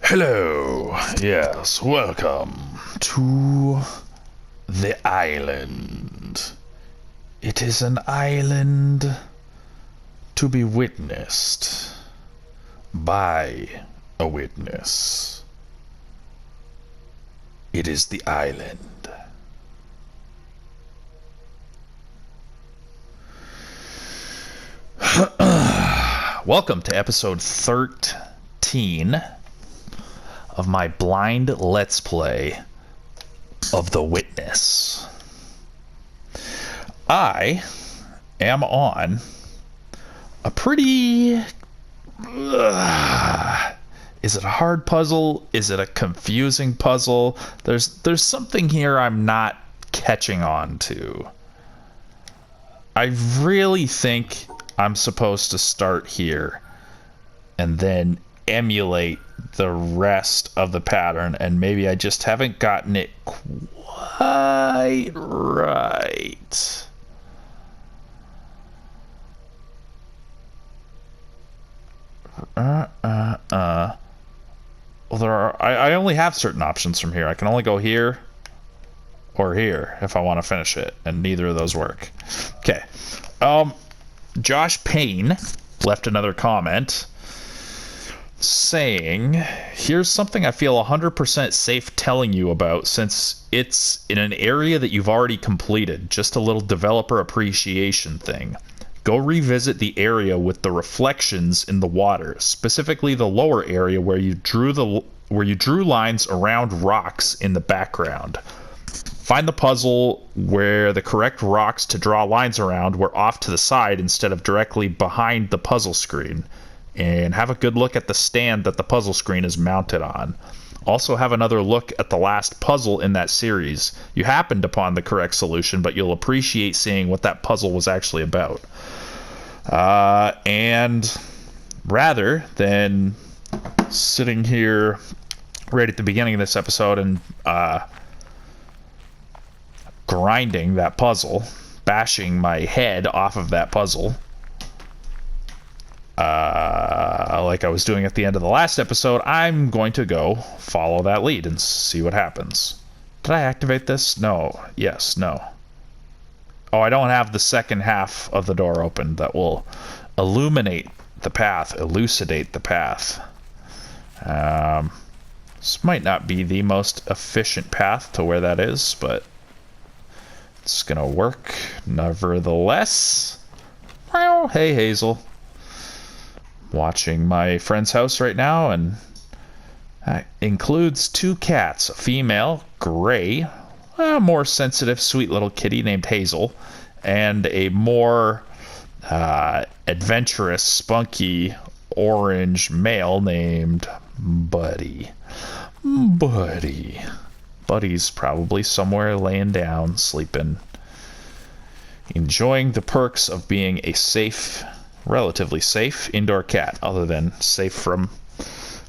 Hello, yes, welcome to the island. It is an island to be witnessed by a witness. It is the island. Welcome to episode 13 of my blind let's play of The Witness. I am on a pretty... is it a hard puzzle? Is it a confusing puzzle? There's something here I'm not catching on to. I really think I'm supposed to start here and then emulate the rest of the pattern, and maybe I just haven't gotten it quite right. Well, I only have certain options from here. I can only go here or here if I want to finish it, and neither of those work. Okay. Josh Payne left another comment saying, here's something I feel 100% safe telling you about since it's in an area that you've already completed. Just a little developer appreciation thing. Go revisit the area with the reflections in the water, specifically the lower area where you drew lines around rocks in the background. Find the puzzle where the correct rocks to draw lines around were off to the side instead of directly behind the puzzle screen. And have a good look at the stand that the puzzle screen is mounted on. Also have another look at the last puzzle in that series. You happened upon the correct solution, but you'll appreciate seeing what that puzzle was actually about. And rather than sitting here right at the beginning of this episode and grinding that puzzle, bashing my head off of that puzzle, like I was doing at the end of the last episode, I'm going to go follow that lead and see what happens. Did I activate this? No. Yes. No. Oh, I don't have the second half of the door open that will illuminate the path, elucidate the path. This might not be the most efficient path to where that is, but it's gonna work nevertheless. Well, hey, Hazel. Watching my friend's house right now, and that includes two cats, a female, Gray, a more sensitive, sweet little kitty named Hazel, and a more adventurous, spunky, orange male named Buddy. Buddy's probably somewhere laying down, sleeping, enjoying the perks of being a safe, relatively safe indoor cat, other than safe from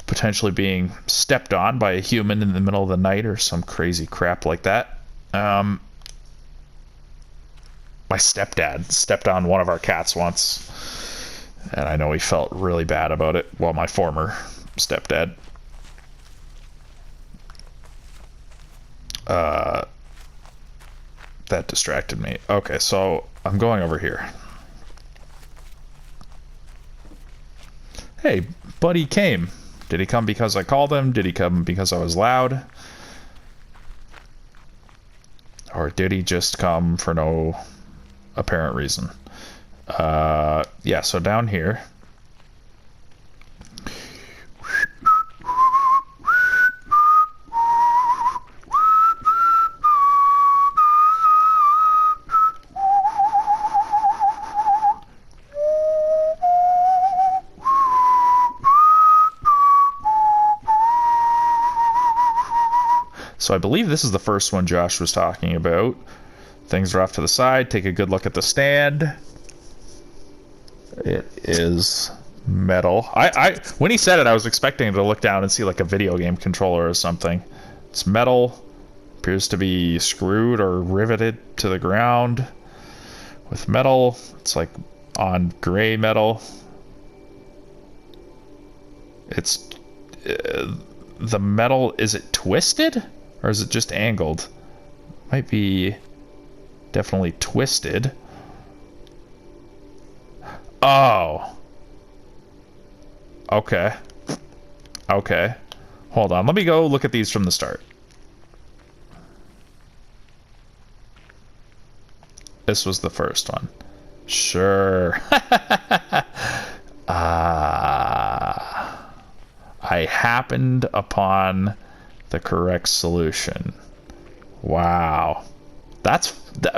potentially being stepped on by a human in the middle of the night or some crazy crap like that. My stepdad stepped on one of our cats once, and I know he felt really bad about it. Well, my former stepdad. That distracted me. Okay, so I'm going over here. Hey, Buddy came. Did he come because I called him? Did he come because I was loud? Or did he just come for no apparent reason? Yeah, so down here. So I believe this is the first one Josh was talking about. Things are off to the side. Take a good look at the stand. It is metal. When he said it, I was expecting to look down and see like a video game controller or something. It's metal. Appears to be screwed or riveted to the ground with metal. It's like on gray metal. It's the metal, is it twisted? Or is it just angled? Might be definitely twisted. Oh. Okay. Okay. Hold on. Let me go look at these from the start. This was the first one. Sure. I happened upon the correct solution. Wow.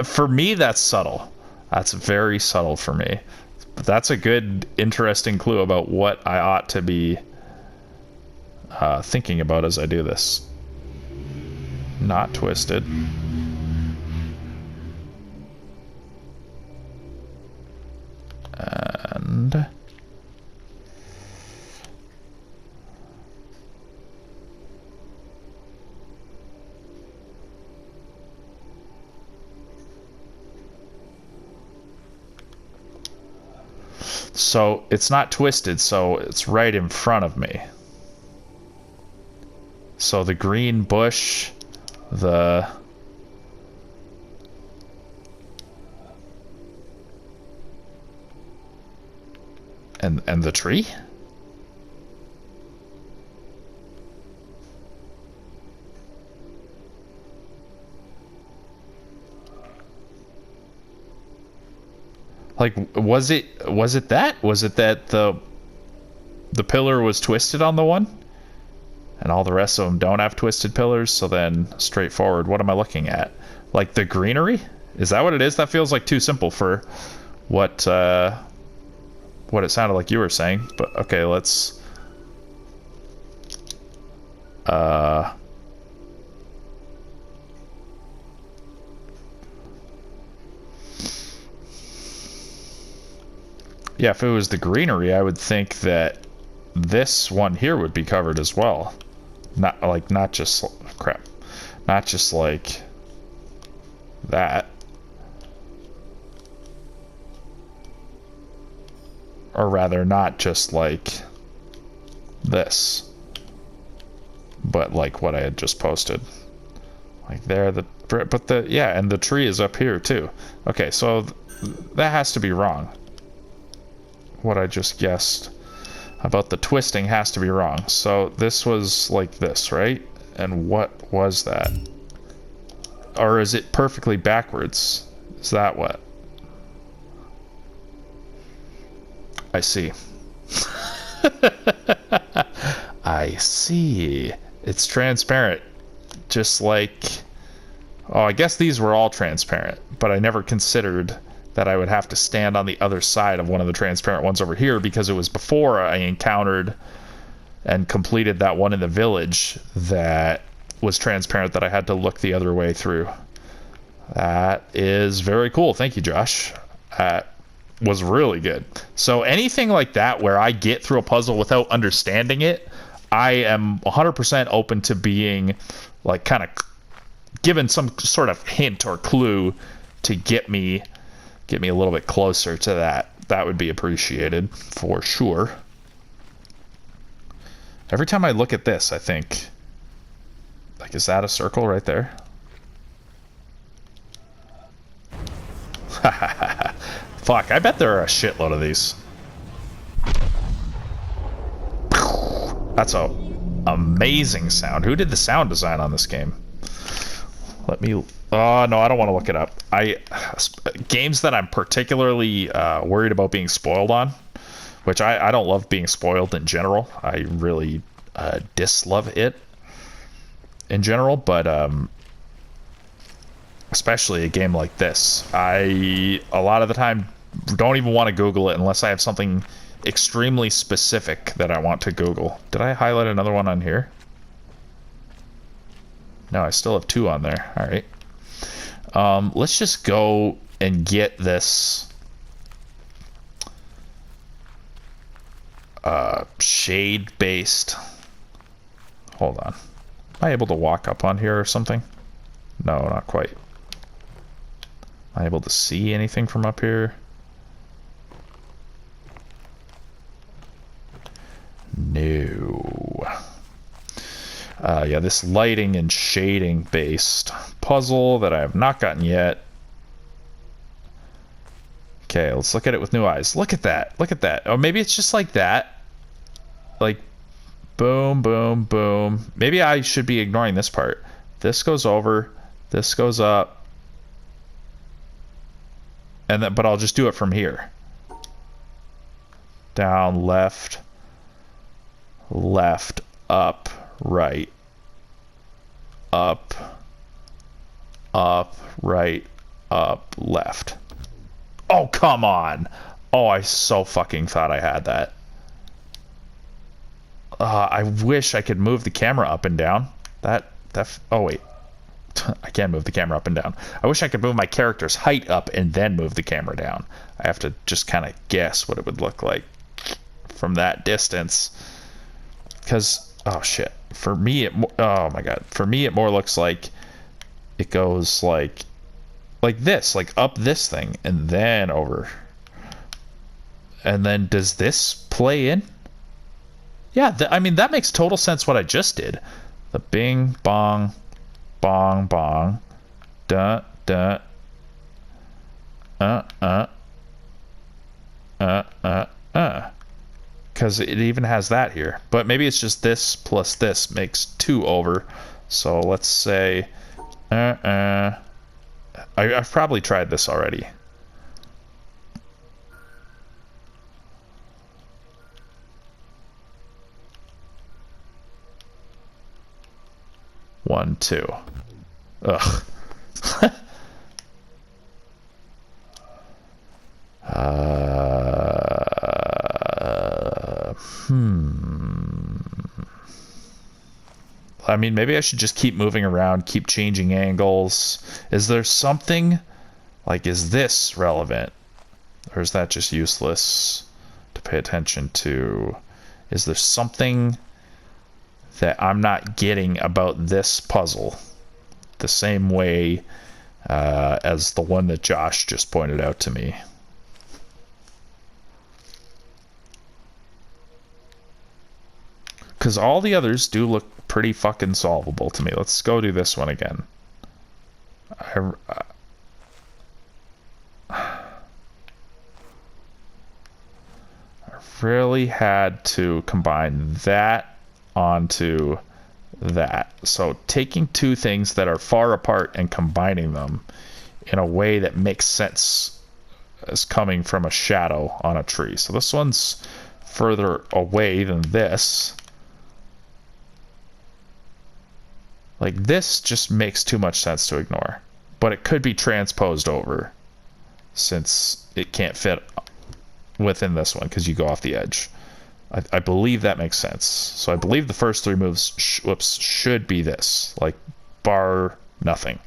For me, that's subtle. That's very subtle for me. But that's a good, interesting clue about what I ought to be thinking about as I do this. Not twisted. And... so it's not twisted, so it's right in front of me. So the green bush, the... And the tree? Like, was it that? Was it that the pillar was twisted on the one? And all the rest of them don't have twisted pillars, so then straightforward. What am I looking at? Like the greenery? Is that what it is? That feels like too simple for what it sounded like you were saying. But okay, let's yeah, if it was the greenery, I would think that this one here would be covered as well. Not just crap. Not just like that. Or rather, not just like this. But like what I had just posted. Like there, yeah, and the tree is up here too. Okay, so that has to be wrong. What I just guessed about the twisting has to be wrong. So this was like this, right? And what was that? Or is it perfectly backwards? Is that what? I see. I see. It's transparent. Just like... oh, I guess these were all transparent, but I never considered that I would have to stand on the other side of one of the transparent ones over here because it was before I encountered and completed that one in the village that was transparent that I had to look the other way through. That is very cool. Thank you, Josh. That was really good. So anything like that where I get through a puzzle without understanding it, I am 100% open to being like kind of given some sort of hint or clue to get me a little bit closer to that. That would be appreciated for sure. Every time I look at this, I think, like, is that a circle right there? Fuck, I bet there are a shitload of these. That's a amazing sound. Who did the sound design on this game? Let me... oh, no, I don't want to look it up. Games that I'm particularly worried about being spoiled on, which I don't love being spoiled in general. I really dislove it in general, but especially a game like this. I, a lot of the time, don't even want to Google it unless I have something extremely specific that I want to Google. Did I highlight another one on here? No, I still have two on there. All right. Let's just go and get this shade-based... hold on. Am I able to walk up on here or something? No, not quite. Am I able to see anything from up here? No. Yeah, this lighting and shading based puzzle that I have not gotten yet. Okay, let's look at it with new eyes. Look at that. Look at that. Oh, maybe it's just like that. Like, boom, boom, boom. Maybe I should be ignoring this part. This goes over. This goes up. And then, but I'll just do it from here. Down, left, left, up, right, up, up, right, up, left. Oh, come on. Oh, I so fucking thought I had that. I wish I could move the camera up and down. Oh, wait. I can't move the camera up and down. I wish I could move my character's height up and then move the camera down. I have to just kind of guess what it would look like from that distance. Because, oh shit. For me, oh my god. For me, it more looks like it goes like this, like up this thing, and then over. And then does this play in? Yeah, I mean, that makes total sense what I just did. The bing, bong, bong, bong, da, da, because it even has that here. But maybe it's just this plus this makes 2 over. So let's say, I've probably tried this already. One, two. Ugh. I mean, maybe I should just keep moving around, keep changing angles. Is there something, like, is this relevant? Or is that just useless to pay attention to? Is there something that I'm not getting about this puzzle the same way as the one that Josh just pointed out to me? Because all the others do look pretty fucking solvable to me. Let's go do this one again. I really had to combine that onto that. So taking two things that are far apart and combining them in a way that makes sense as coming from a shadow on a tree. So this one's further away than this. Like, this just makes too much sense to ignore. But it could be transposed over, since it can't fit within this one, because you go off the edge. I believe that makes sense. So I believe the first three moves should be this. Like, bar nothing.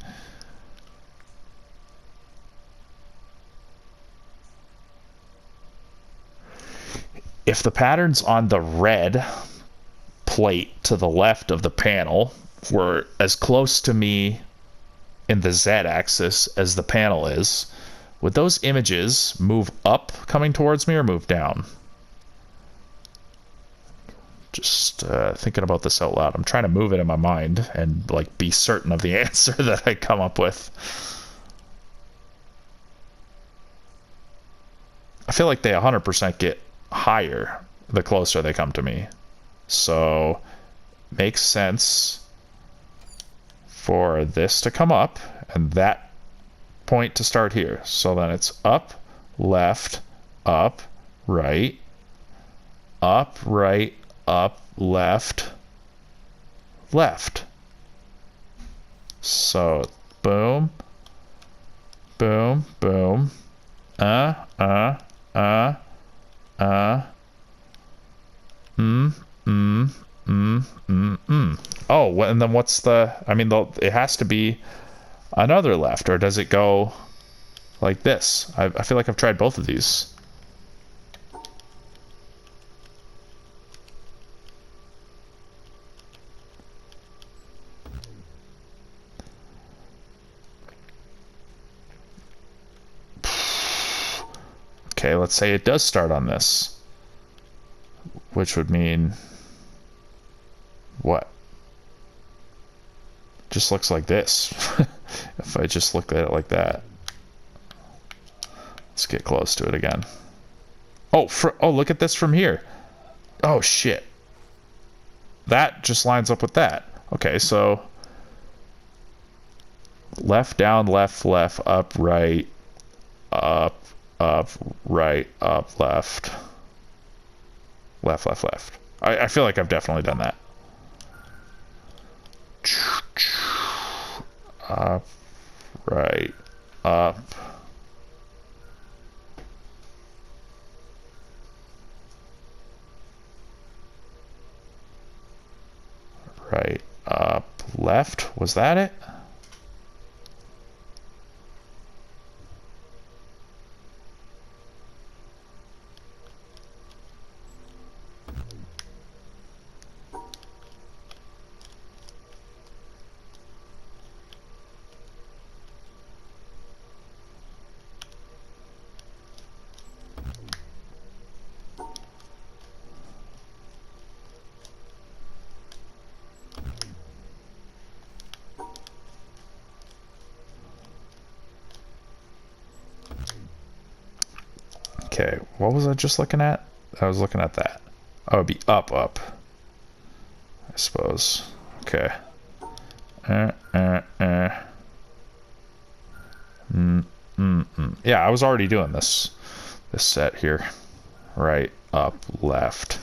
If the pattern's on the red plate to the left of the panel were as close to me in the Z-axis as the panel is, would those images move up coming towards me or move down? Just thinking about this out loud. I'm trying to move it in my mind and like be certain of the answer that I come up with. I feel like they 100% get higher the closer they come to me. So makes sense for this to come up and that point to start here. So then it's up, left, up, right, up, right, up, left, left. So boom, boom, boom, Oh, and then what's the, I mean, it has to be another left, or does it go like this? I feel like I've tried both of these. Okay, let's say it does start on this, which would mean what? just looks like this. If I just look at it like that. Let's get close to it again. Oh, oh, look at this from here. Oh, shit. That just lines up with that. Okay, so left, down, left, left, up, right, up, right, up, left. Left, left, left. I feel like I've definitely done that. Up, right, up. Right, up, left. Was that it? Okay, what was I just looking at? I was looking at that. Oh, it'd be up, up. I suppose. Okay. Yeah, I was already doing this set here. Right, up, left.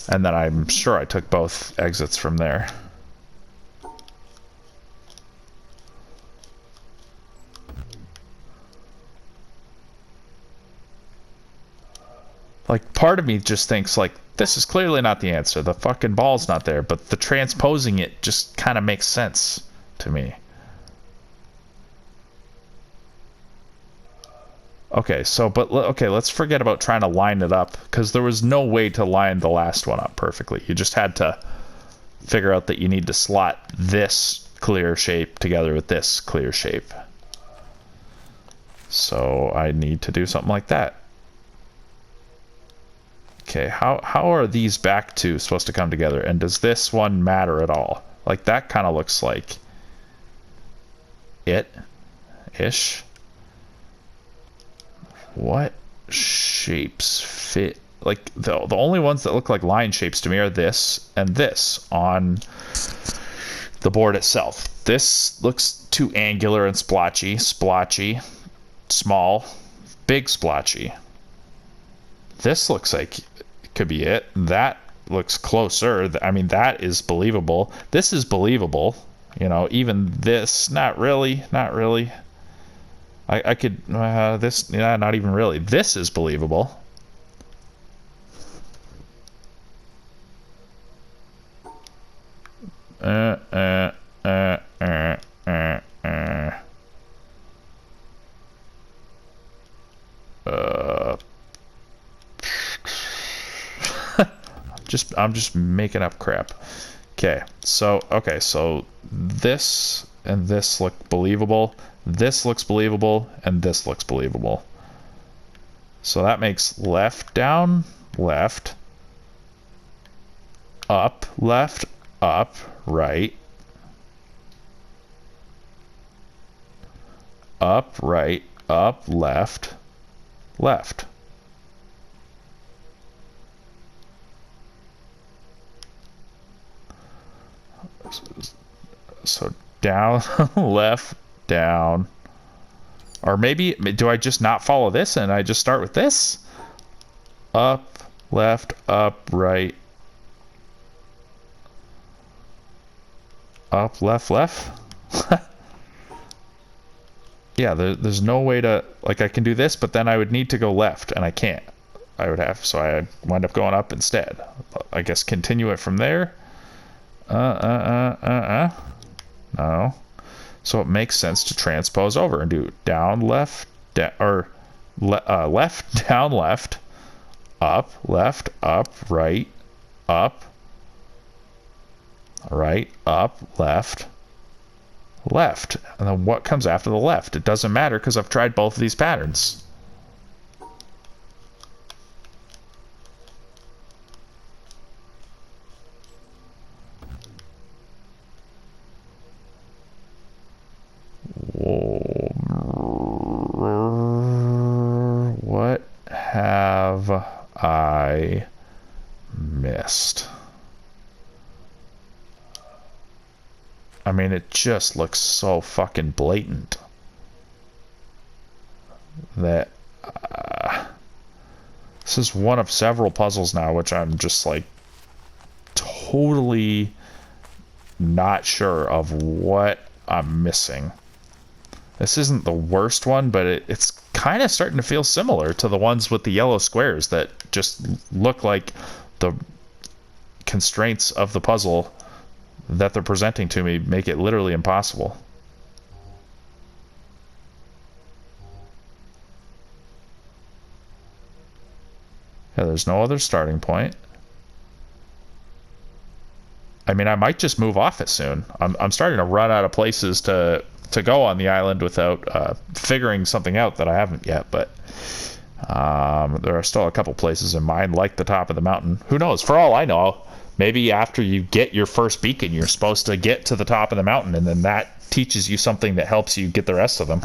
And then I'm sure I took both exits from there. Like, part of me just thinks, like, this is clearly not the answer. The fucking ball's not there, but the transposing it just kind of makes sense to me. Okay, so, but, okay, let's forget about trying to line it up, because there was no way to line the last one up perfectly. You just had to figure out that you need to slot this clear shape together with this clear shape. So I need to do something like that. Okay, how are these back two supposed to come together? And does this one matter at all? Like, that kind of looks like it-ish. What shapes fit? Like, the only ones that look like line shapes to me are this and this on the board itself. This looks too angular and splotchy, small, big splotchy. This looks like it could be it. That looks closer. I mean, that is believable. This is believable. You know, even this, not really. I could, this, yeah, not even really. This is believable. I'm just making up crap. Okay, so this and this look believable. This looks believable, and this looks believable. So that makes left, down, left, up, right, up, right, up, left, left. So down, left, down. Or maybe, do I just not follow this and I just start with this? Up, left, up, right. Up, left, left. Yeah, there's no way to, like, I can do this, but then I would need to go left, and I can't. I would have, so I wind up going up instead. I guess continue it from there. No. So it makes sense to transpose over and do down, left, left, down, left, up, right, up, left, left. And then what comes after the left? It doesn't matter because I've tried both of these patterns. I mean, it just looks so fucking blatant that this is one of several puzzles now, which I'm just like totally not sure of what I'm missing. This isn't the worst one, but it's kind of starting to feel similar to the ones with the yellow squares that just look like the constraints of the puzzle that they're presenting to me make it literally impossible. Yeah, there's no other starting point. I mean, I might just move off it soon. I'm starting to run out of places to go on the island without figuring something out that I haven't yet, but there are still a couple places in mind, like the top of the mountain. Who knows? For all I know, maybe after you get your first beacon, you're supposed to get to the top of the mountain, and then that teaches you something that helps you get the rest of them.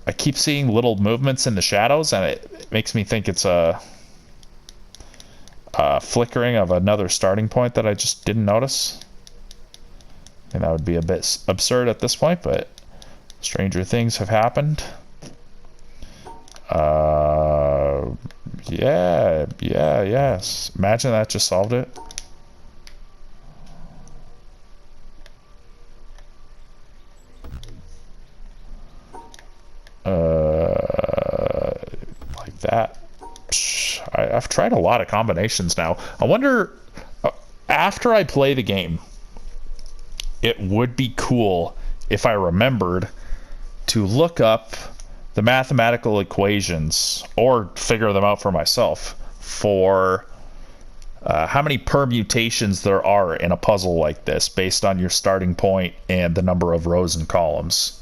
I keep seeing little movements in the shadows, and it makes me think it's a flickering of another starting point that I just didn't notice. And that would be a bit absurd at this point, but stranger things have happened. Yes. Imagine that just solved it. Like that. I've tried a lot of combinations now. I wonder, after I play the game, it would be cool if I remembered to look up the mathematical equations or figure them out for myself for how many permutations there are in a puzzle like this based on your starting point and the number of rows and columns.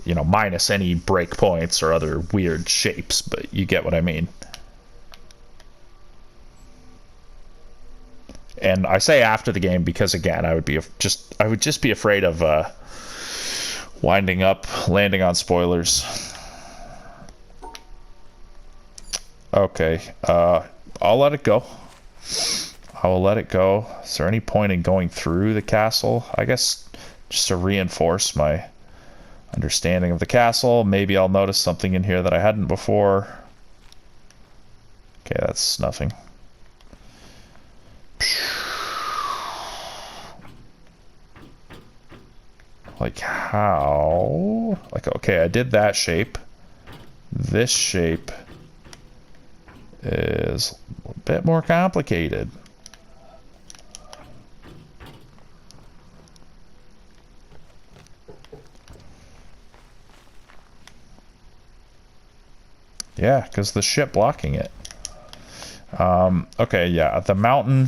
You know, minus any breakpoints or other weird shapes, but you get what I mean. And I say after the game because, again, I would just be afraid of winding up landing on spoilers. Okay, I'll let it go. I will let it go. Is there any point in going through the castle? I guess just to reinforce my understanding of the castle. Maybe I'll notice something in here that I hadn't before. Okay, that's nothing. Like how? Like, okay, I did that shape. This shape is a bit more complicated. Yeah, because the ship blocking it. Okay, yeah, the mountain.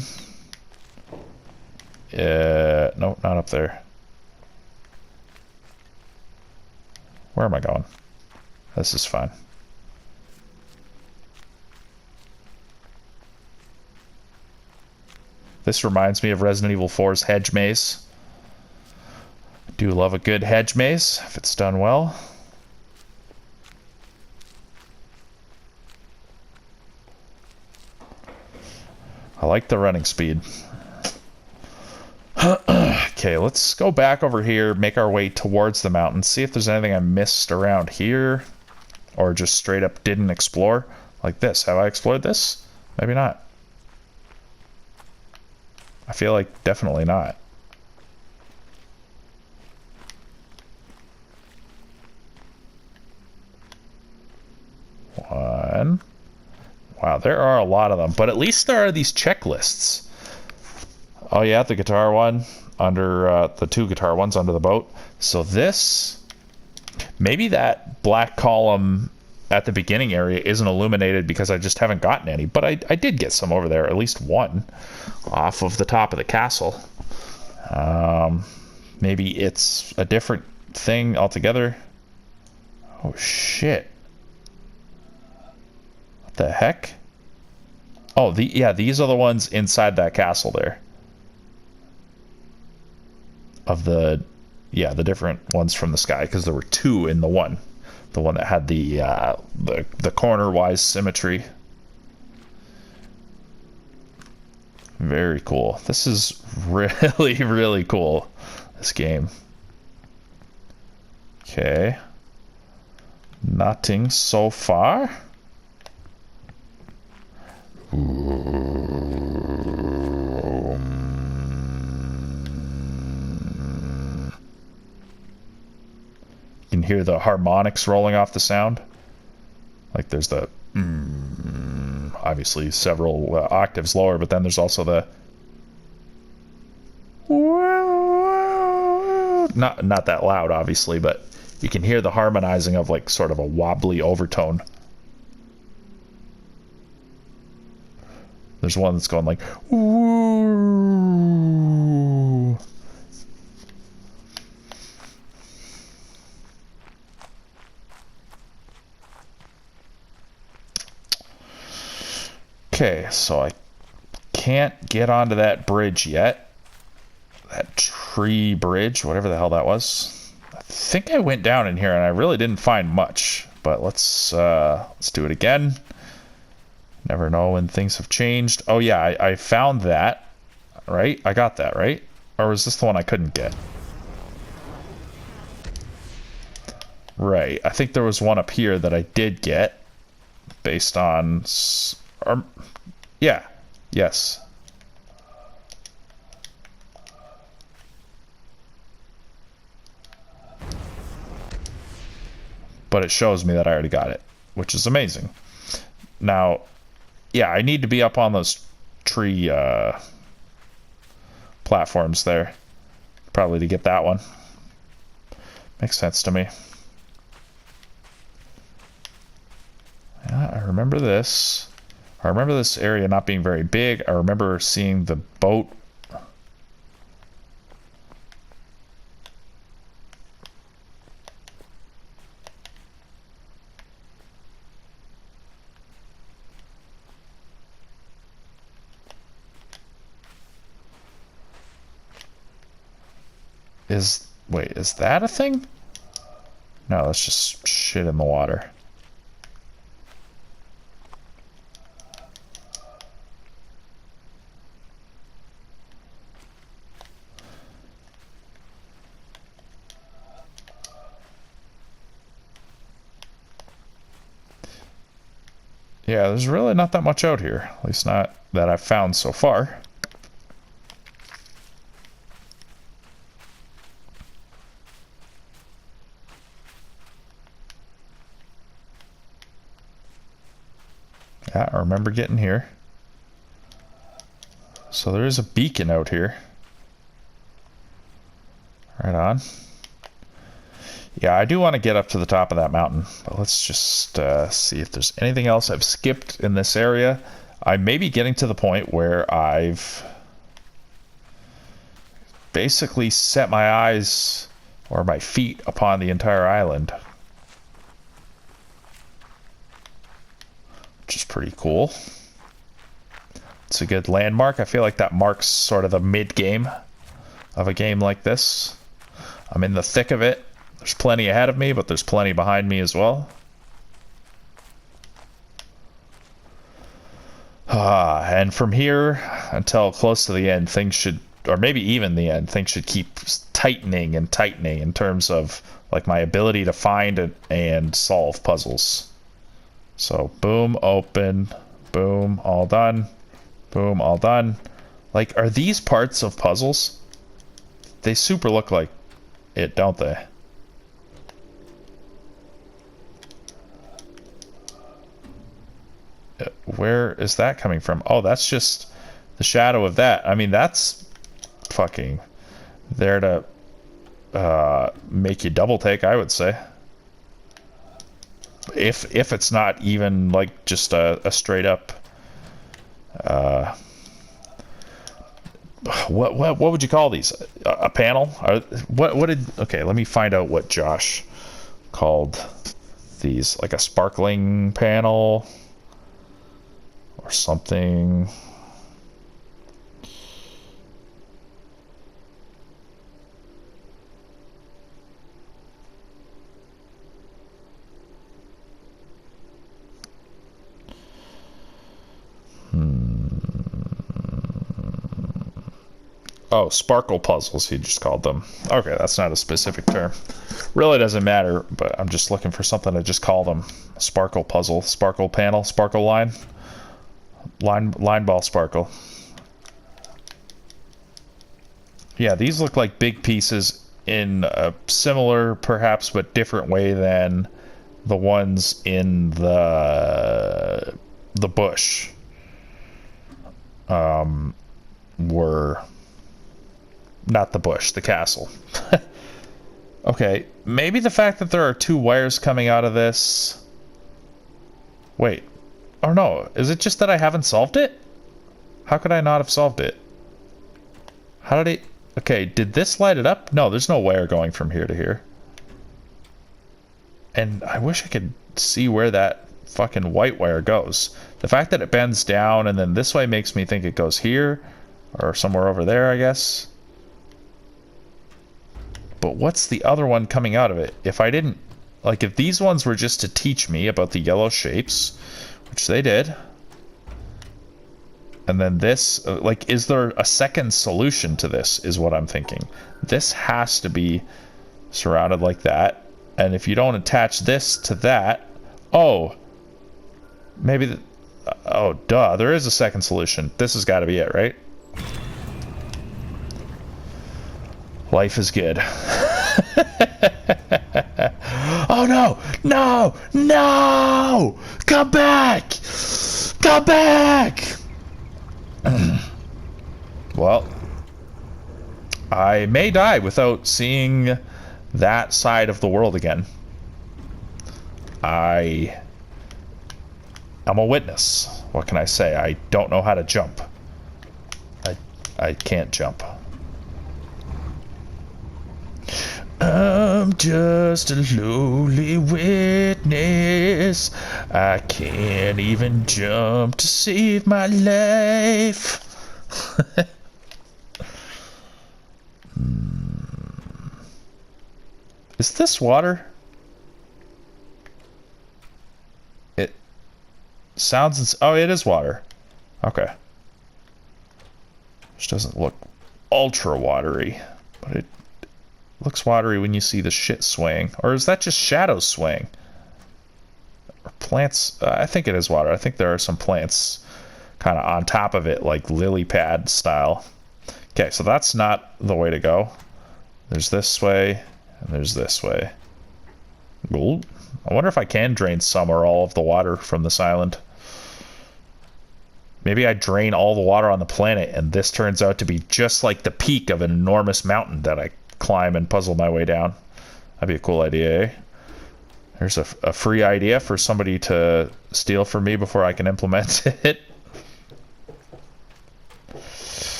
No, not up there. Where am I going? This is fine. This reminds me of Resident Evil 4's hedge maze. I do love a good hedge maze if it's done well. I like the running speed. Okay, let's go back over here, make our way towards the mountain, see if there's anything I missed around here, or just straight up didn't explore. Like this. Have I explored this? Maybe not. I feel like definitely not. One. Wow, there are a lot of them, but at least there are these checklists. Oh yeah, the guitar one under the two guitar ones under the boat. So this, maybe that black column at the beginning area isn't illuminated because I just haven't gotten any, but I did get some over there, at least one off of the top of the castle. Maybe it's a different thing altogether. Oh shit. What the heck? Oh, these are the ones inside that castle there. Of the different ones from the sky, because there were two in the one that had the corner-wise symmetry. Very cool. This is really, really cool, this game. Okay. Nothing so far. You can hear the harmonics rolling off the sound. Like there's the obviously several octaves lower, but then there's also the not that loud, obviously, but you can hear the harmonizing of like sort of a wobbly overtone. There's one that's going like ooh. Okay, so I can't get onto that bridge yet. That tree bridge, whatever the hell that was. I think I went down in here and I really didn't find much. But let's do it again. Never know when things have changed. Oh yeah, I found that. Right? I got that, right? Or was this the one I couldn't get? Right. I think there was one up here that I did get. Based on... yeah. Yes. But it shows me that I already got it, which is amazing. Now, yeah, I need to be up on those tree platforms there. Probably to get that one. Makes sense to me. Yeah, I remember this. I remember this area not being very big. I remember seeing the boat. Wait, is that a thing? No, that's just shit in the water. Yeah, there's really not that much out here. At least not that I've found so far. Yeah, I remember getting here. So there is a beacon out here. Right on. Yeah, I do want to get up to the top of that mountain, but let's just see if there's anything else I've skipped in this area. I may be getting to the point where I've basically set my eyes or my feet upon the entire island, which is pretty cool. It's a good landmark. I feel like that marks sort of the mid-game of a game like this. I'm in the thick of it. There's plenty ahead of me, but there's plenty behind me as well. And from here until close to the end, things should, or maybe even the end, things should keep tightening and tightening in terms of like my ability to find and solve puzzles. So boom, open, boom, all done, boom, all done. Like, are these parts of puzzles? They super look like it, don't they? Where is that coming from? Oh, that's just the shadow of that. I mean, that's fucking there to make you double take, I would say. If it's not even like just a straight up what would you call these? A panel? Okay, let me find out what Josh called these, like a sparkling panel or something. Oh, sparkle puzzles, he just called them. Okay, that's not a specific term. Really doesn't matter, but I'm just looking for something to just call them. Sparkle puzzle, sparkle panel, sparkle line. Line ball sparkle. Yeah, these look like big pieces in a similar, perhaps, but different way than the ones in the bush were. Not the bush, the castle. Okay, maybe the fact that there are two wires coming out of this... Wait. Oh no, is it just that I haven't solved it? How could I not have solved it? How did it... Okay, did this light it up? No, there's no wire going from here to here. And I wish I could see where that fucking white wire goes. The fact that it bends down and then this way makes me think it goes here. Or somewhere over there, I guess. But what's the other one coming out of it? If I didn't... Like, if these ones were just to teach me about the yellow shapes, which they did. And then this... Like, is there a second solution to this, is what I'm thinking. This has to be surrounded like that. And if you don't attach this to that... Oh! Maybe... Oh, duh. There is a second solution. This has got to be it, right? Life is good. Oh no! No! No! Come back! Come back! Well, I may die without seeing that side of the world again. I'm a witness. What can I say? I don't know how to jump. I can't jump. I'm just a lowly witness. I can't even jump to save my life. Is this water? It sounds... Oh, it is water. Okay. Which doesn't look ultra watery, but it looks watery when you see the shit swaying. Or is that just shadows swaying? Or plants? I think it is water. I think there are some plants kind of on top of it, like lily pad style. Okay, so that's not the way to go. There's this way, and there's this way. Ooh. I wonder if I can drain some or all of the water from this island. Maybe I drain all the water on the planet, and this turns out to be just like the peak of an enormous mountain that I climb and puzzle my way down. That'd be a cool idea, eh? There's a free idea for somebody to steal from me before I can implement it.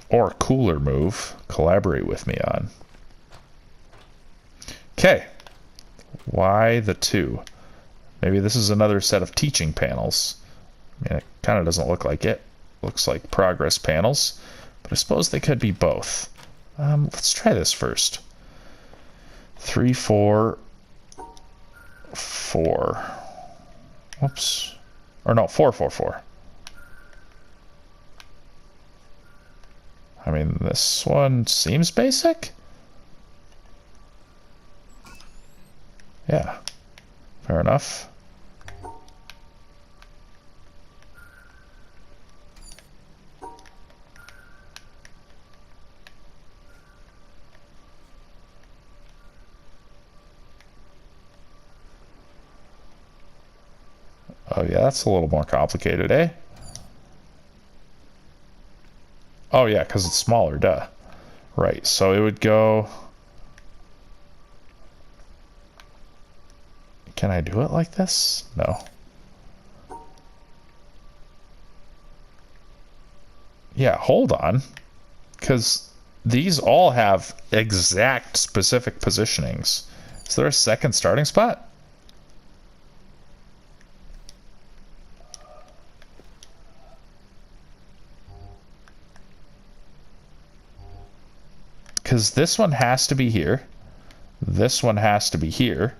Or a cooler move. Collaborate with me on. Okay. Why the two? Maybe this is another set of teaching panels. I mean, it kind of doesn't look like it. Looks like progress panels. But I suppose they could be both. Let's try this first. 3, 4, 4. Whoops. Or no, 4, 4, 4. I mean, this one seems basic. Yeah. Fair enough. Oh yeah, that's a little more complicated, eh? Oh yeah, because it's smaller, duh. Right, so it would go... Can I do it like this? No. Yeah, hold on. Because these all have exact specific positionings. Is there a second starting spot? Because this one has to be here, this one has to be here,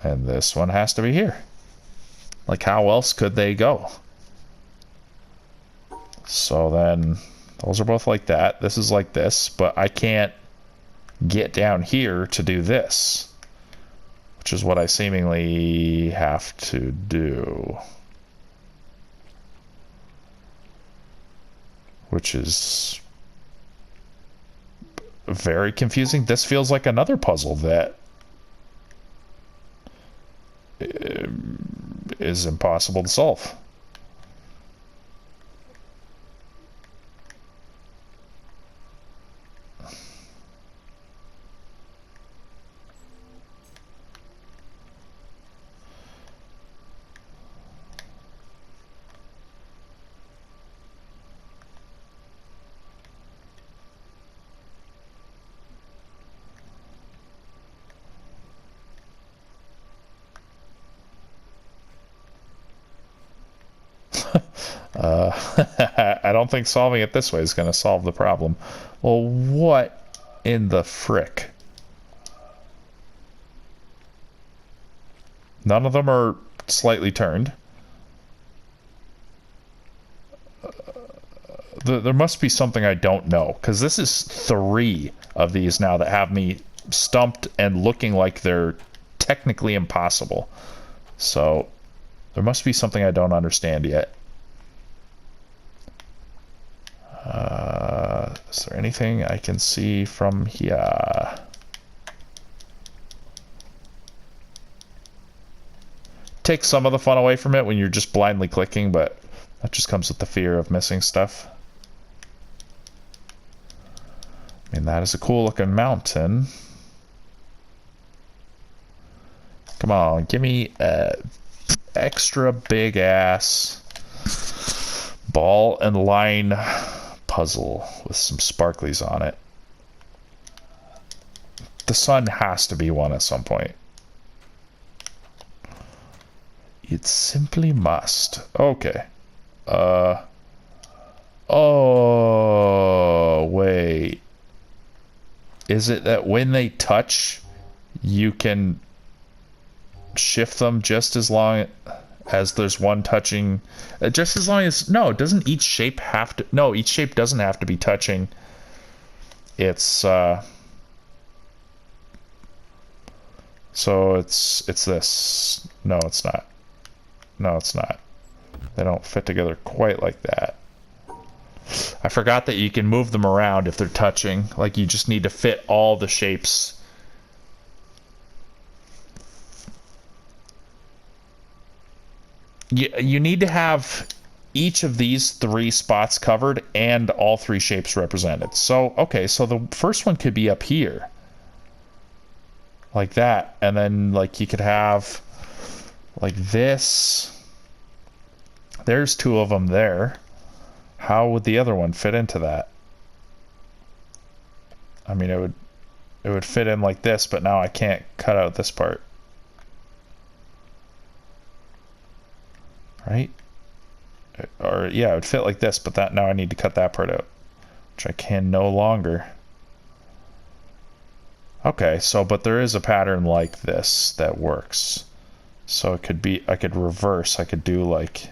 and this one has to be here. Like, how else could they go? So then, Those are both like that. This is like this, but I can't get down here to do this, which is what I seemingly have to do. Which is very confusing. This feels like another puzzle that is impossible to solve. I don't think solving it this way is going to solve the problem. Well, what in the frick? None of them are slightly turned. There must be something I don't know, because this is 3 of these now that have me stumped and looking like they're technically impossible. So there must be something I don't understand yet. Is there anything I can see from here? Take some of the fun away from it when you're just blindly clicking, but that just comes with the fear of missing stuff. I mean, that is a cool looking mountain. Come on, give me a extra big ass ball and line puzzle with some sparklies on it. The sun has to be one at some point. It simply must. Okay. Oh, wait. Is it that when they touch, you can shift them just as long as there's one touching, just as long as, no, doesn't each shape have to, no, each shape doesn't have to be touching. It's, so it's this. No, it's not. No, it's not. They don't fit together quite like that. I forgot that you can move them around if they're touching. Like, you just need to fit all the shapes. You need to have each of these 3 spots covered and all 3 shapes represented. So, okay, so the first one could be up here. Like that. And then, like, you could have, like, this. There's 2 of them there. How would the other one fit into that? I mean, it would fit in like this, but now I can't cut out this part. Right? Or, yeah, it would fit like this, but that now I need to cut that part out, which I can no longer. Okay, so, but there is a pattern like this that works. So it could be, I could reverse, I could do like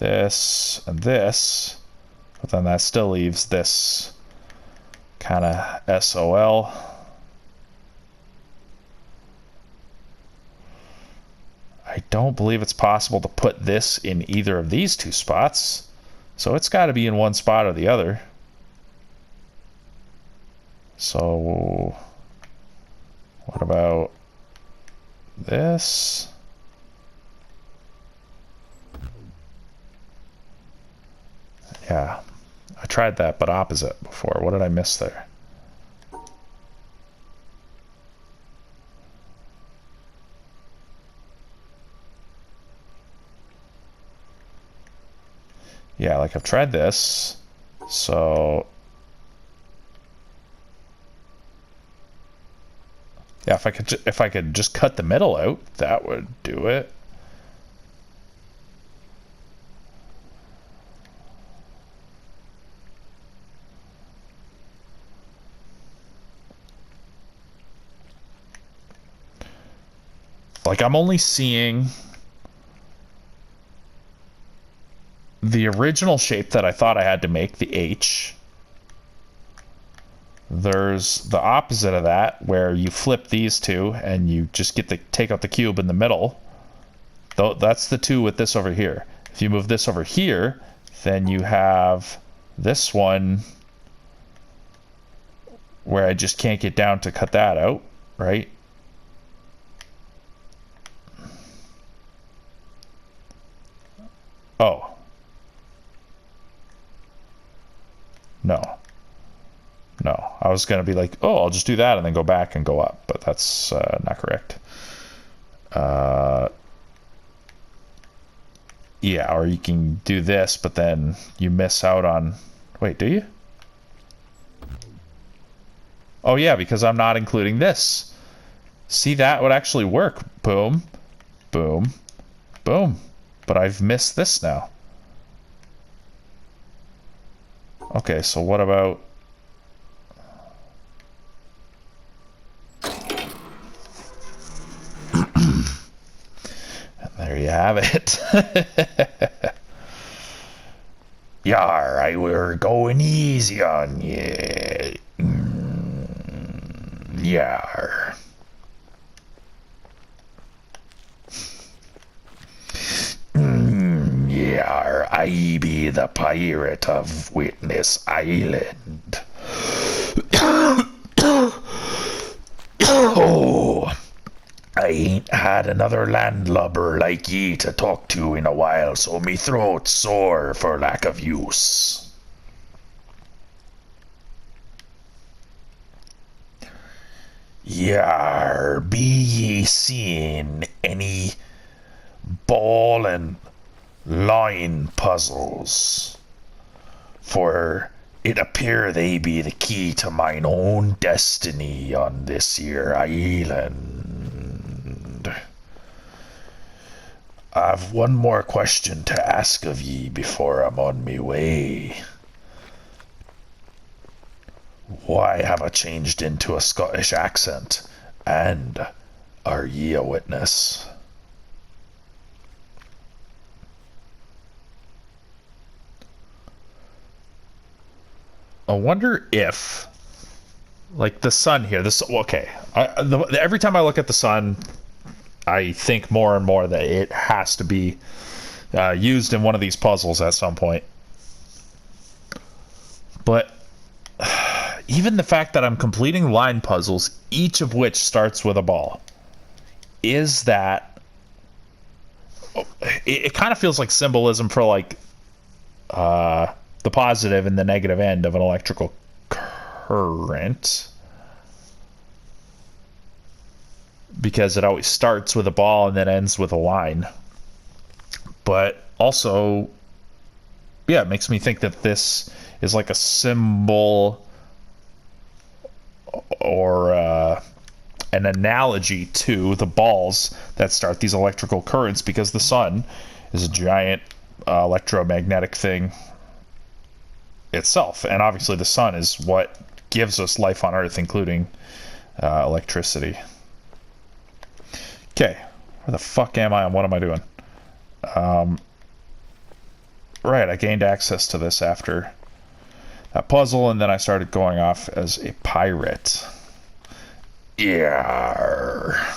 this and this, but then that still leaves this kind of SOL. I don't believe it's possible to put this in either of these 2 spots, so it's got to be in one spot or the other. So what about this? Yeah, I tried that, but opposite before. What did I miss there? Yeah, like I've tried this, so yeah, if I could just cut the middle out, that would do it. Like, I'm only seeing the original shape that I thought I had to make, the H. There's the opposite of that, where you flip these two and you just get to take out the cube in the middle. That's the two with this over here. If you move this over here, then you have this one where I just can't get down to cut that out, right? Oh. No. No. I was going to be like, oh, I'll just do that and then go back and go up. But that's not correct. Yeah, or you can do this, but then you miss out on... Wait, do you? Oh, yeah, because I'm not including this. See, that would actually work. Boom. Boom. Boom. But I've missed this now. Okay, so what about... And there you have it. Yar, I were going easy on you. Yar. Yar, I be the pirate of Witness Island. Oh, I ain't had another landlubber like ye to talk to in a while, so me throat's sore for lack of use. Yar, be ye seeing any ball and line puzzles? For it appear they be the key to mine own destiny on this here island. I've one more question to ask of ye before I'm on me way. Why have I changed into a Scottish accent? And are ye a witness? I wonder if, like, the sun here, this, okay, every time I look at the sun, I think more and more that it has to be used in one of these puzzles at some point. But even the fact that I'm completing line puzzles, each of which starts with a ball, is that, it kind of feels like symbolism for, like, the positive and the negative end of an electrical current, because it always starts with a ball and then ends with a line. But also, yeah, it makes me think that this is like a symbol or an analogy to the balls that start these electrical currents, because the sun is a giant electromagnetic thing itself, and obviously the sun is what gives us life on Earth, including electricity. Okay, where the fuck am I and what am I doing? Right, I gained access to this after that puzzle, and then I started going off as a pirate. Yeah.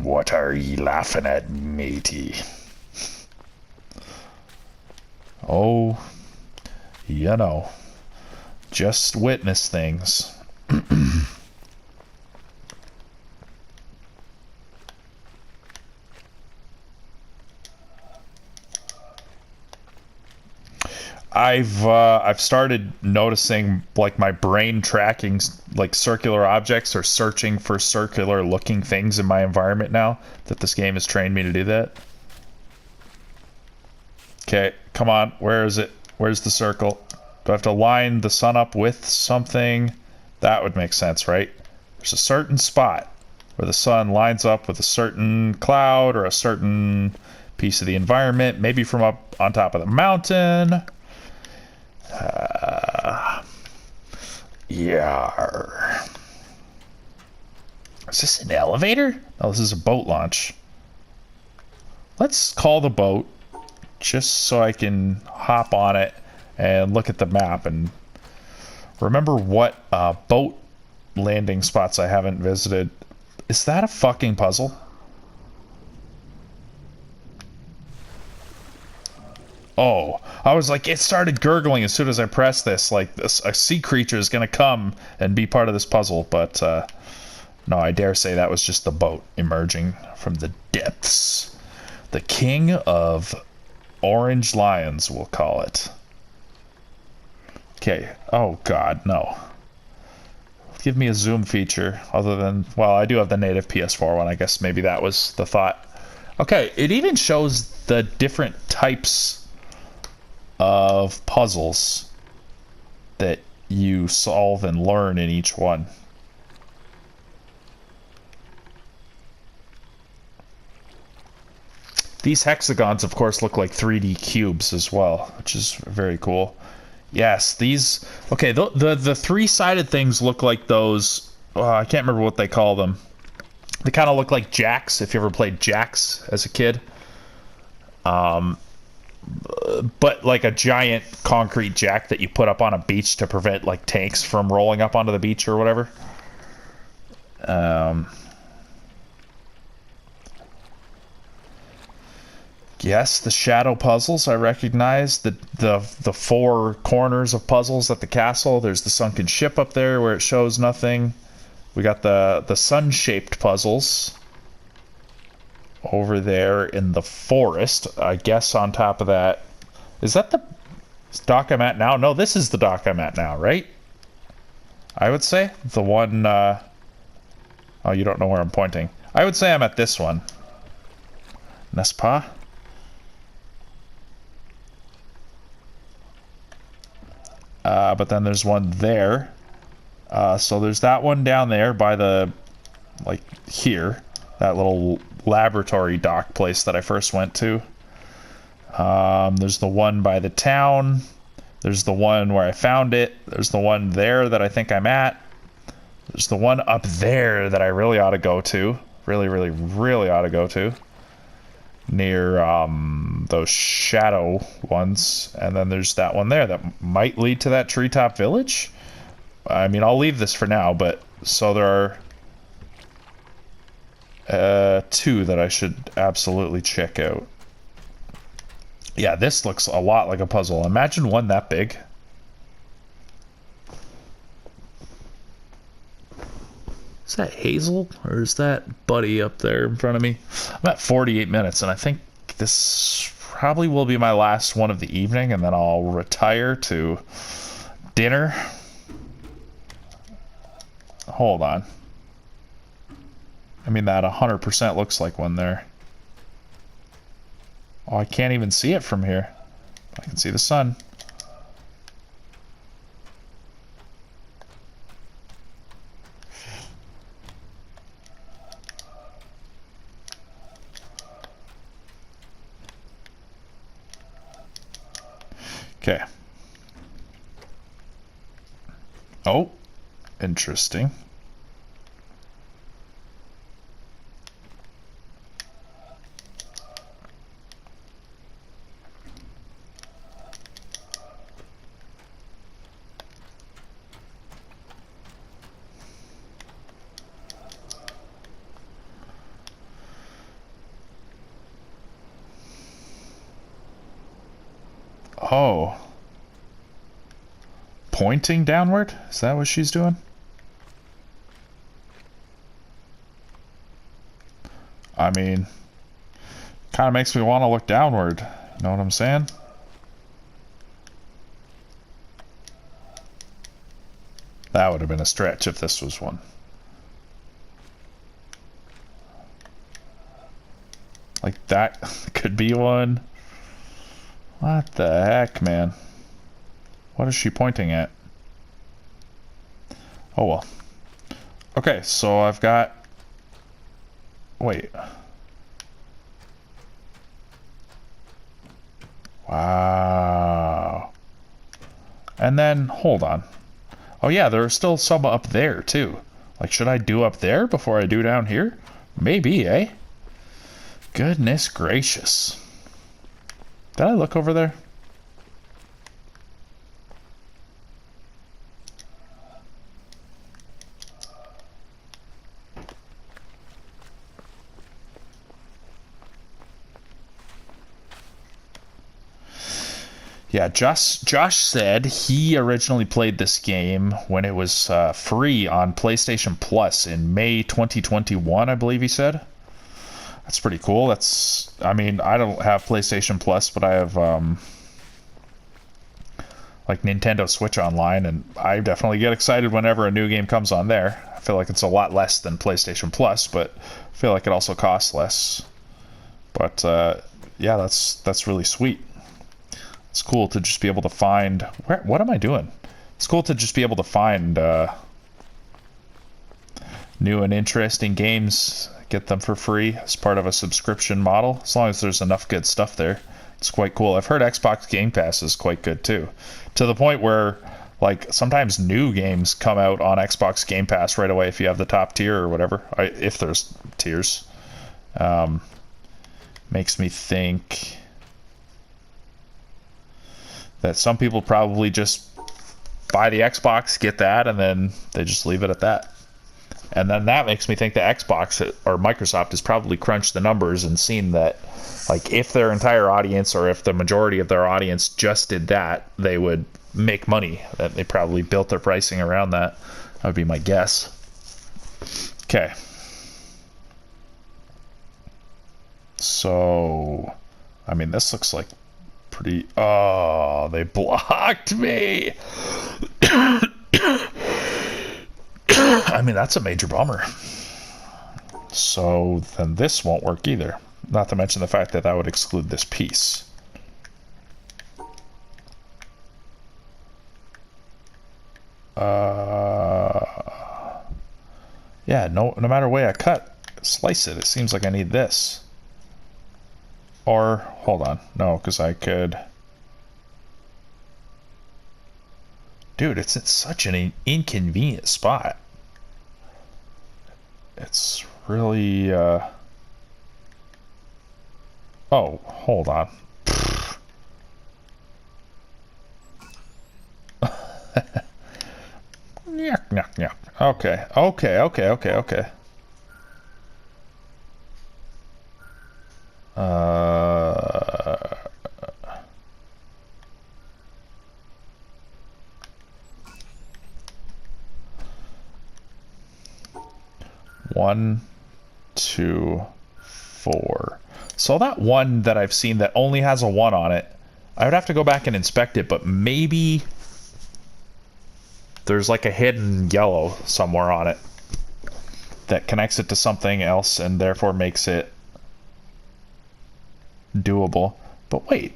What are ye laughing at, matey? Oh, you know, just witness things. I've started noticing, like, my brain tracking, like, circular objects or searching for circular looking things in my environment now that this game has trained me to do that. Okay, come on, where is it? Where's the circle? Do I have to line the sun up with something? That would make sense, right? There's a certain spot where the sun lines up with a certain cloud or a certain piece of the environment, maybe from up on top of the mountain. Yeah. Is this an elevator? Oh, this is a boat launch. Let's call the boat just so I can hop on it and look at the map and remember what boat landing spots I haven't visited. Is that a fucking puzzle? Oh, I was like, it started gurgling as soon as I pressed this. Like, a sea creature is going to come and be part of this puzzle. But, no, I dare say that was just the boat emerging from the depths. The king of orange lions, we'll call it. Okay. Oh, God, no. Give me a zoom feature other than, well, I do have the native PS4 one. I guess maybe that was the thought. Okay, it even shows the different types of puzzles that you solve and learn in each one. These hexagons, of course, look like 3D cubes as well, which is very cool. Yes, these... Okay, the three-sided things look like those... I can't remember what they call them. They kind of look like jacks, if you ever played jacks as a kid. But like a giant concrete jack that you put up on a beach to prevent like tanks from rolling up onto the beach or whatever. Yes, the shadow puzzles I recognize. The four corners of puzzles at the castle. There's the sunken ship up there where it shows nothing. We got the sun-shaped puzzles over there in the forest, I guess. On top of that, is that the dock I'm at now? No, this is the dock I'm at now, right? I would say the one oh, you don't know where I'm pointing. I would say I'm at this one. N'est-ce pas? But then there's one there. So there's that one down there by the, like, here, that little laboratory dock place that I first went to. There's the one by the town. There's the one where I found it. There's the one there that I think I'm at. There's the one up there that I really ought to go to. Really, really, really ought to go to. Near those shadow ones. And then there's that one there that might lead to that treetop village. I mean, I'll leave this for now, but so there are two that I should absolutely check out. Yeah, this looks a lot like a puzzle. Imagine one that big. Is that Hazel? Or is that Buddy up there in front of me? I'm at 48 minutes, and I think this probably will be my last one of the evening, and then I'll retire to dinner. Hold on. I mean, that 100% looks like one there. Oh, I can't even see it from here. I can see the sun. Okay. Oh, interesting. Oh. Pointing downward? Is that what she's doing? I mean, kind of makes me want to look downward. You know what I'm saying? That would have been a stretch if this was one. Like, that could be one. What the heck, man? What is she pointing at? Oh, well. Okay, so I've got... Wait. Wow. And then, hold on. Oh yeah, there's still some up there, too. Like, should I do up there before I do down here? Maybe, eh? Goodness gracious. Did I look over there? Yeah, Josh said he originally played this game when it was free on PlayStation Plus in May 2021, I believe he said. That's pretty cool. I mean, I don't have PlayStation Plus, but I have like Nintendo Switch Online, and I definitely get excited whenever a new game comes on there. I feel like it's a lot less than PlayStation Plus, but I feel like it also costs less. But yeah, that's really sweet. It's cool to just be able to find... What am I doing? It's cool to just be able to find new and interesting games, get them for free as part of a subscription model, as long as there's enough good stuff there. It's quite cool. I've heard Xbox Game Pass is quite good too, to the point where like sometimes new games come out on Xbox Game Pass right away if you have the top tier or whatever, if there's tiers. Makes me think that some people probably just buy the Xbox, get that, and then they just leave it at that. And then that makes me think that Xbox or Microsoft has probably crunched the numbers and seen that, like, if their entire audience or if the majority of their audience just did that, they would make money. That they probably built their pricing around that. That would be my guess. Okay. So, I mean, this looks like pretty... Oh, they blocked me! I mean, that's a major bummer. So, then this won't work either. Not to mention the fact that that would exclude this piece. Yeah, no matter way I slice it, it seems like I need this. Or, hold on. No, because I could... Dude, it's in such an inconvenient spot. It's really, Oh, hold on. Yuck, yuck, yuck. Okay. 1, 2, 4. So that one that I've seen that only has a 1 on it, I would have to go back and inspect it, but maybe there's like a hidden yellow somewhere on it that connects it to something else and therefore makes it doable. But wait,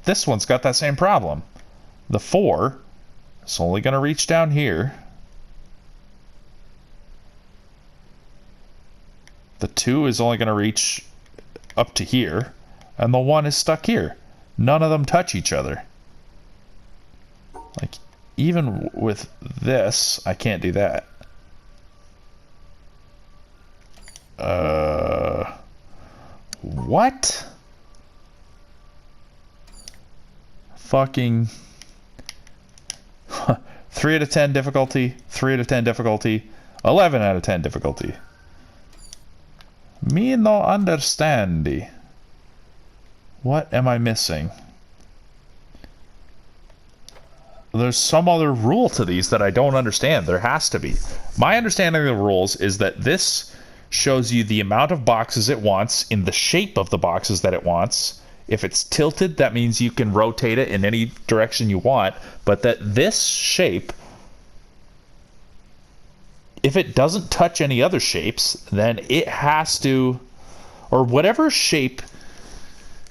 this one's got that same problem. The 4 is only going to reach down here. The 2 is only going to reach up to here, and the 1 is stuck here. None of them touch each other. Like, even with this, I can't do that. What? Fucking 3 out of 10 difficulty, 3 out of 10 difficulty, 11 out of 10 difficulty. Me no understandi. What am I missing? There's some other rule to these that I don't understand. There has to be. My understanding of the rules is that this shows you the amount of boxes it wants in the shape of the boxes that it wants. If it's tilted, that means you can rotate it in any direction you want. But that this shape, if it doesn't touch any other shapes, then it has to, or whatever shape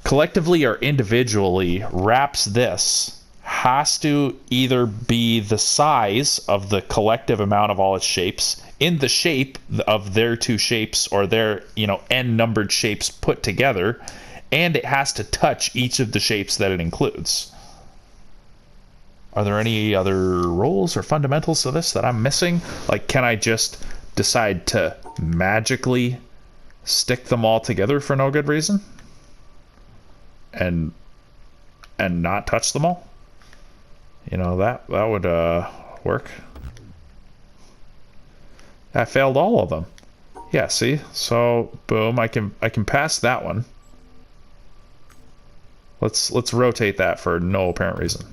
collectively or individually wraps this, has to either be the size of the collective amount of all its shapes in the shape of their two shapes or their, n numbered shapes put together, and it has to touch each of the shapes that it includes. Are there any other rules or fundamentals to this that I'm missing? Like, can I just decide to magically stick them all together for no good reason and not touch them all. You know, that would work. I failed all of them. Yeah, see? So boom, I can pass that one. Let's rotate that for no apparent reason.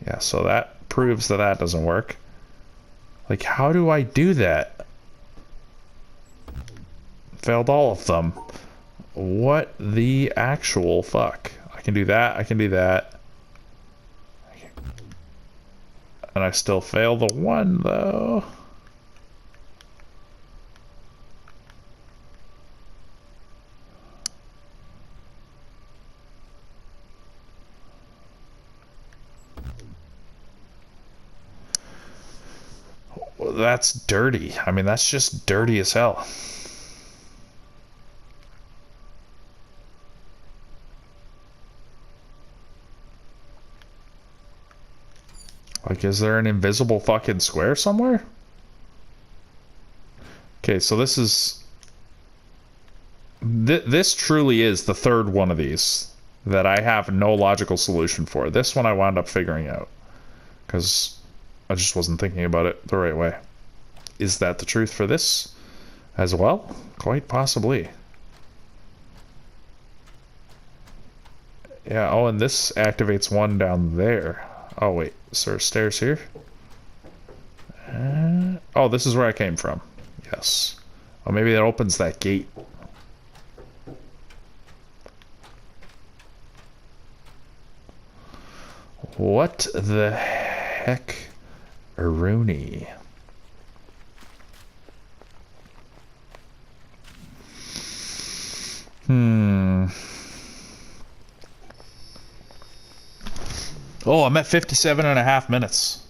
Yeah, so that proves that that doesn't work. Like, how do I do that? Failed all of them. What the actual fuck? I can do that, I can do that. And I still fail the one, though. That's dirty. I mean, that's just dirty as hell. Like, is there an invisible fucking square somewhere? Okay, so this is... This truly is the third one of these that I have no logical solution for. This one I wound up figuring out. Because I just wasn't thinking about it the right way. Is that the truth for this as well? Quite possibly. Yeah, oh, and this activates one down there. Oh, wait. Is there stairs here? Oh, this is where I came from. Yes. Oh, maybe that opens that gate. What the heck? Rooney. Oh, I'm at 57 and a half minutes.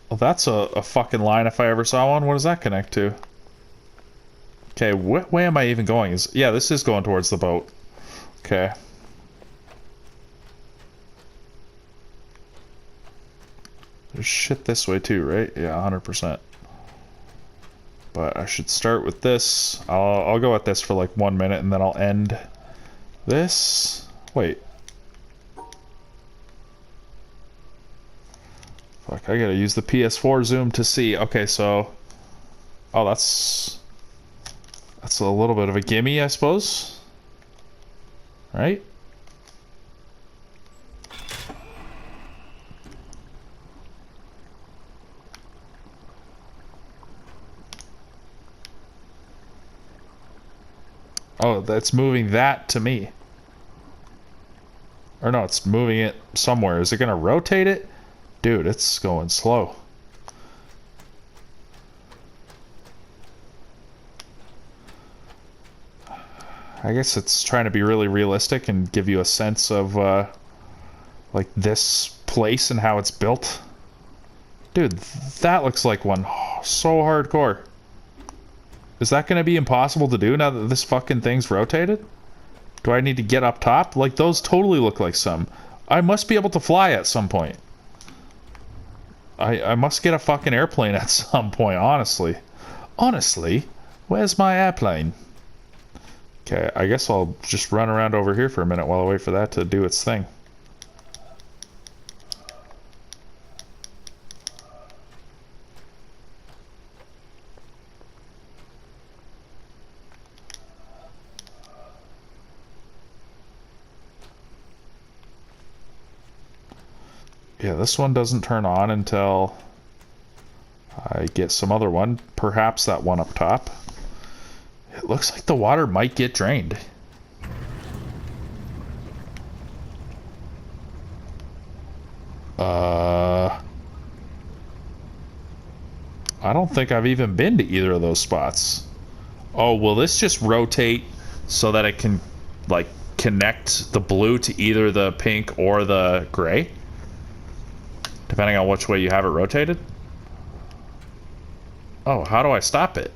Well, that's a fucking line if I ever saw one. What does that connect to? Okay, what way am I even going? Yeah, this is going towards the boat. Okay. There's shit this way too, right? Yeah, 100%. But I should start with this. I'll go at this for like 1 minute and then I'll end this. Wait. Fuck, I gotta use the PS4 zoom to see. Okay, so... Oh, that's a little bit of a gimme, I suppose. Right? Oh, that's moving that to me. Or no, it's moving it somewhere. Is it gonna rotate it? Dude, it's going slow. I guess it's trying to be really realistic and give you a sense of, like, this place and how it's built. Dude, that looks like one so hardcore. Is that going to be impossible to do now that this fucking thing's rotated? Do I need to get up top? Like, those totally look like some. I must be able to fly at some point. I must get a fucking airplane at some point, honestly. Honestly, where's my airplane? Okay, I guess I'll just run around over here for a minute while I wait for that to do its thing. Yeah, this one doesn't turn on until I get some other one. Perhaps that one up top. It looks like the water might get drained. I don't think I've even been to either of those spots. Oh, will this just rotate so that it can, like, connect the blue to either the pink or the gray? Depending on which way you have it rotated? Oh, how do I stop it?